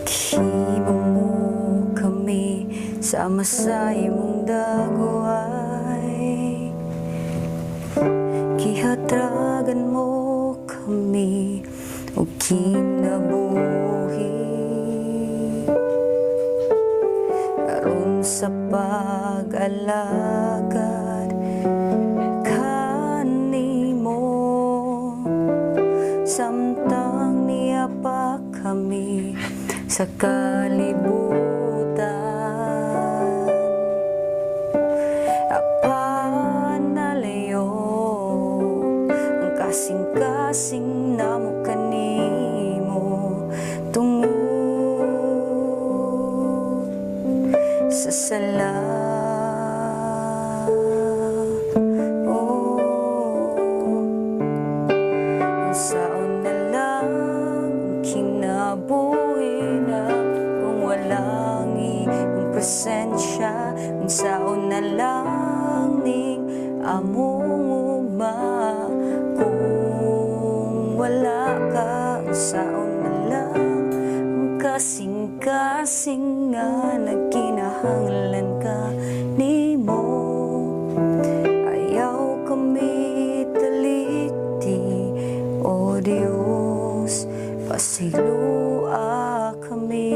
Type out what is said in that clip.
Himo mo kami sama sa imong dagway, gihatragan mo kami o kinabuhi aron sa pag-alagad kanimo, samtang niya pa kami sa kalibutan. Apanalayo ang kasing-kasing namo kanimo tungod sa sala. Saon na lang kinabuhi na kung walang iyong presensya, kung saon na lang ning among ugma, kung wala ka, kung saon na lang ang kasing-kasing nga nagkinahanglan ka nimo. Ayaw kami talikdi, o Diyos, pasilua kami.